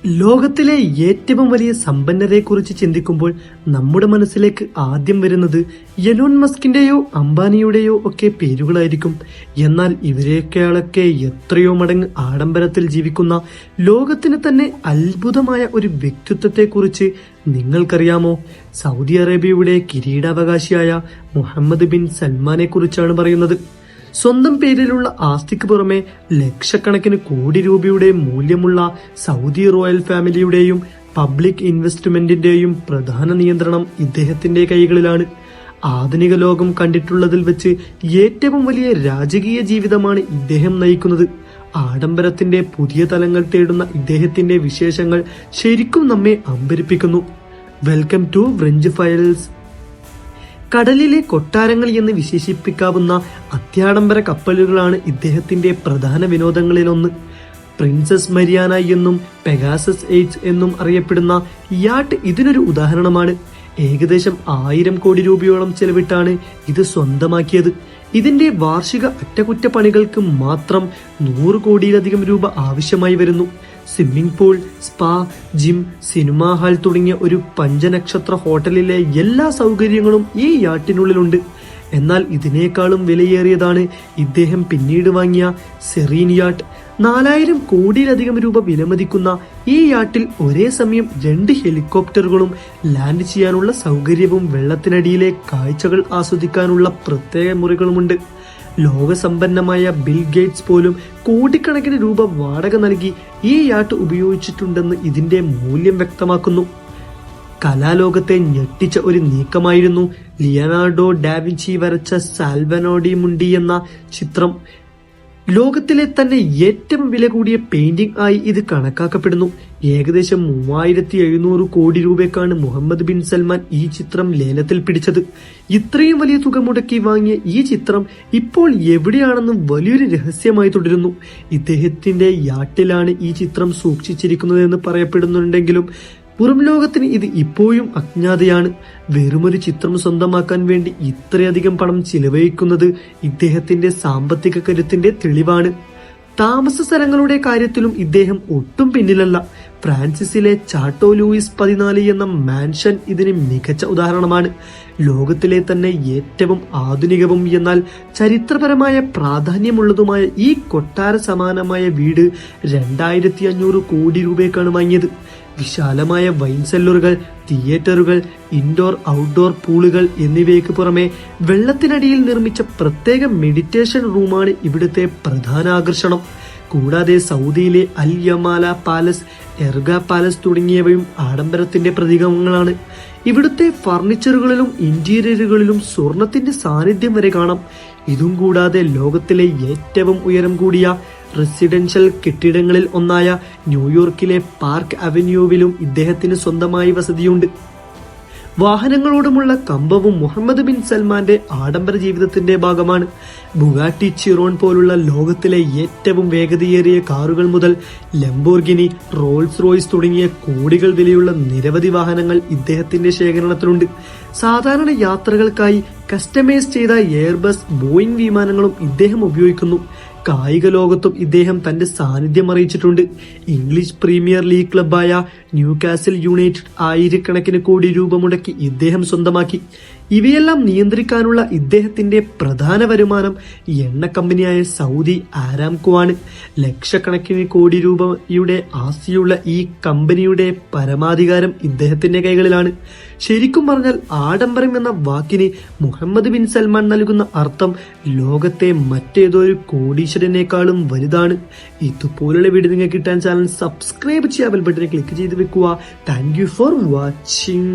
ലോകത്തിലെ ഏറ്റവും വലിയ സമ്പന്നരെക്കുറിച്ച് ചിന്തിക്കുമ്പോൾ നമ്മുടെ മനസ്സിലേക്ക് ആദ്യം വരുന്നത് എലോൺ മസ്കിന്റെയോ അംബാനിയുടെയോ ഒക്കെ പേരുകളായിരിക്കും. എന്നാൽ ഇവരെയൊക്കെ എത്രയോ മടങ്ങ് ആഡംബരത്തിൽ ജീവിക്കുന്ന ലോകത്തിന് തന്നെ അത്ഭുതമായ ഒരു വ്യക്തിത്വത്തെക്കുറിച്ച് നിങ്ങൾക്കറിയാമോ? സൗദി അറേബ്യയുടെ കിരീടാവകാശിയായ മുഹമ്മദ് ബിൻ സൽമാനെ കുറിച്ചാണ് പറയുന്നത്. സ്വന്തം പേരിലുള്ള ആസ്തിക്ക് പുറമെ ലക്ഷക്കണക്കിന് കോടി രൂപയുടെ മൂല്യമുള്ള സൗദി റോയൽ ഫാമിലിയുടെയും പബ്ലിക് ഇൻവെസ്റ്റ്മെന്റിന്റെയും പ്രധാന നിയന്ത്രണം ഇദ്ദേഹത്തിന്റെ കൈകളിലാണ്. ആധുനിക ലോകം കണ്ടിട്ടുള്ളതിൽ വെച്ച് ഏറ്റവും വലിയ രാജകീയ ജീവിതമാണ് ഇദ്ദേഹം നയിക്കുന്നത്. ആഡംബരത്തിന്റെ പുതിയ തലങ്ങൾ തേടുന്ന ഇദ്ദേഹത്തിന്റെ വിശേഷങ്ങൾ ശരിക്കും നമ്മെ അമ്പരിപ്പിക്കുന്നു. Welcome to French files. കടലിലെ കൊട്ടാരങ്ങൾ എന്ന് വിശേഷിപ്പിക്കാവുന്ന അത്യാഡംബര കപ്പലുകളാണ് ഇദ്ദേഹത്തിന്റെ പ്രധാന വിനോദങ്ങളിലൊന്ന്. പ്രിൻസസ് മരിയാന എന്നും പെഗാസസ് 8 എന്നും അറിയപ്പെടുന്ന യാട്ട് ഇതിനൊരു ഉദാഹരണമാണ്. ഏകദേശം 1000 കോടി രൂപയോളം ചെലവിട്ടാണ് ഇത് സ്വന്തമാക്കിയത്. ഇതിന്റെ വാർഷിക അറ്റകുറ്റപ്പണികൾക്ക് മാത്രം 100 കോടിയിലധികം രൂപ ആവശ്യമായി വരുന്നു. Swimming pool, spa, gym, cinema hall തുടങ്ങിയ ഒരു 5 നക്ഷത്ര ഹോട്ടലിലെ എല്ലാ സൗകര്യങ്ങളും ഈ യാട്ടിനുള്ളിലുണ്ട്. എന്നാൽ ഇതിനേക്കാളും വിലയേറിയതാണ് ഇദ്ദേഹം പിന്നീട് വാങ്ങിയ സെറീൻ യാട്ട്. 4000 കോടിയിലധികം രൂപ വിലമതിക്കുന്ന ഈ യാട്ടിൽ ഒരേ സമയം 2 ഹെലികോപ്റ്ററുകളും ലാൻഡ് ചെയ്യാനുള്ള സൗകര്യവും വെള്ളത്തിനടിയിലെ കാഴ്ചകൾ ആസ്വദിക്കാനുള്ള പ്രത്യേക മുറികളുമുണ്ട്. ലോകസമ്പന്നമായ ബിൽ ഗേറ്റ്സ് പോലും കോടിക്കണക്കിന് രൂപ വാടക നൽകി ഈ യാട്ട് ഉപയോഗിച്ചിട്ടുണ്ടെന്ന് ഇതിന്റെ മൂല്യം വ്യക്തമാക്കുന്നു. കലാലോകത്തെ ഞെട്ടിച്ച ഒരു നീക്കമായിരുന്നു ലിയനാർഡോ ഡാവിഞ്ചി വരച്ച സാൽവഡോർ മുണ്ടി എന്ന ചിത്രം. ലോകത്തിലെ തന്നെ ഏറ്റവും വില കൂടിയ പെയിന്റിംഗ് ആയി ഇത് കണക്കാക്കപ്പെടുന്നു. ഏകദേശം 3700 കോടി രൂപയ്ക്കാണ് മുഹമ്മദ് ബിൻ സൽമാൻ ഈ ചിത്രം ലേലത്തിൽ പിടിച്ചത്. ഇത്രയും വലിയ തുക മുടക്കി വാങ്ങിയ ഈ ചിത്രം ഇപ്പോൾ എവിടെയാണെന്നും വലിയൊരു രഹസ്യമായി തുടരുന്നു. ഇദ്ദേഹത്തിന്റെ യാട്ടിലാണ് ഈ ചിത്രം സൂക്ഷിച്ചിരിക്കുന്നതെന്ന് പറയപ്പെടുന്നുണ്ടെങ്കിലും പുറം ലോകത്തിന് ഇത് ഇപ്പോഴും അജ്ഞാതയാണ്. വെറുമൊരു ചിത്രം സ്വന്തമാക്കാൻ വേണ്ടി ഇത്രയധികം പണം ചിലവഴിക്കുന്നത് ഇദ്ദേഹത്തിന്റെ സാമ്പത്തിക കരുത്തിന്റെ തെളിവാണ്. താമസ സ്ഥലങ്ങളുടെ കാര്യത്തിലും ഇദ്ദേഹം ഒട്ടും പിന്നിലല്ല. ഫ്രാൻസിസിലെ ചാട്ടോ ലൂയിസ് 14 എന്ന മാൻഷൻ ഇതിന് മികച്ച ഉദാഹരണമാണ്. ലോകത്തിലെ തന്നെ ഏറ്റവും ആധുനികവും എന്നാൽ ചരിത്രപരമായ പ്രാധാന്യമുള്ളതുമായ ഈ കൊട്ടാര സമാനമായ വീട് 2500 കോടി രൂപയ്ക്കാണ് വാങ്ങിയത്. വിശാലമായ വൈൻ സെല്ലറുകൾ, തിയേറ്ററുകൾ, ഇൻഡോർ ഔട്ട്ഡോർ പൂളുകൾ എന്നിവയ്ക്ക് പുറമെ വെള്ളത്തിനടിയിൽ നിർമ്മിച്ച പ്രത്യേക മെഡിറ്റേഷൻ റൂമാണ് ഇവിടുത്തെ പ്രധാന ആകർഷണം. കൂടാതെ സൗദിയിലെ അൽ യമാല പാലസ്, എർഗ പാലസ് തുടങ്ങിയവയും ആഡംബരത്തിന്റെ പ്രതീകങ്ങളാണ്. ഇവിടുത്തെ ഫർണിച്ചറുകളിലും ഇന്റീരിയറുകളിലും സ്വർണത്തിന്റെ സാന്നിധ്യം വരെ കാണാം. ഇതും കൂടാതെ ലോകത്തിലെ ഏറ്റവും ഉയരം കൂടിയ റെസിഡൻഷ്യൽ കെട്ടിടങ്ങളിൽ ഒന്നായ ന്യൂയോർക്കിലെ പാർക്ക് അവന്യൂവിലും ഇദ്ദേഹത്തിന് സ്വന്തമായി വസതിയുണ്ട്. വാഹനങ്ങളോടുമുള്ള കമ്പവും മുഹമ്മദ് ബിൻ സൽമാന്റെ ആഡംബര ജീവിതത്തിന്റെ ഭാഗമാണ്. ബുഗാട്ടി ചിറോൺ പോലുള്ള ലോകത്തിലെ ഏറ്റവും വേഗതയേറിയ കാറുകൾ മുതൽ ലംബോർഗിനി, റോൾസ് റോയ്സ് തുടങ്ങിയ കോടികൾ വിലയുള്ള നിരവധി വാഹനങ്ങൾ ഇദ്ദേഹത്തിന്റെ ശേഖരണത്തിലുണ്ട്. സാധാരണ യാത്രകൾക്കായി കസ്റ്റമൈസ് ചെയ്ത എയർബസ്, ബോയിങ് വിമാനങ്ങളും ഇദ്ദേഹം ഉപയോഗിക്കുന്നു. കായിക ലോകത്തും ഇദ്ദേഹം തന്റെ സാന്നിധ്യം അറിയിച്ചിട്ടുണ്ട്. ഇംഗ്ലീഷ് പ്രീമിയർ ലീഗ് ക്ലബായ ന്യൂകാസിൽ യുണൈറ്റഡ് 1000 കോടി രൂപ മുടക്കി ഇദ്ദേഹം സ്വന്തമാക്കി. ഇവയെല്ലാം നിയന്ത്രിക്കാനുള്ള ഇദ്ദേഹത്തിന്റെ പ്രധാന വരുമാനം എണ്ണ കമ്പനിയായ സൗദി ആരാംകോ ആണ്. ലക്ഷക്കണക്കിന് കോടി രൂപയുടെ ആസ്തിയുള്ള ഈ കമ്പനിയുടെ പരമാധികാരം ഇദ്ദേഹത്തിന്റെ കൈകളിലാണ്. ശരിക്കും പറഞ്ഞാൽ ആഡംബരം എന്ന വാക്കിന് മുഹമ്മദ് ബിൻ സൽമാൻ നൽകുന്ന അർത്ഥം ലോകത്തെ മറ്റേതൊരു കോടീശ്വരനേക്കാളും വലുതാണ്. ഇതുപോലുള്ള വീഡിയോ നിങ്ങൾക്ക് കിട്ടാൻ ചാനൽ സബ്സ്ക്രൈബ് ചെയ്യാൻ ബെൽ ബട്ടൺ ക്ലിക്ക് ചെയ്ത് വെക്കുക. Thank you for watching.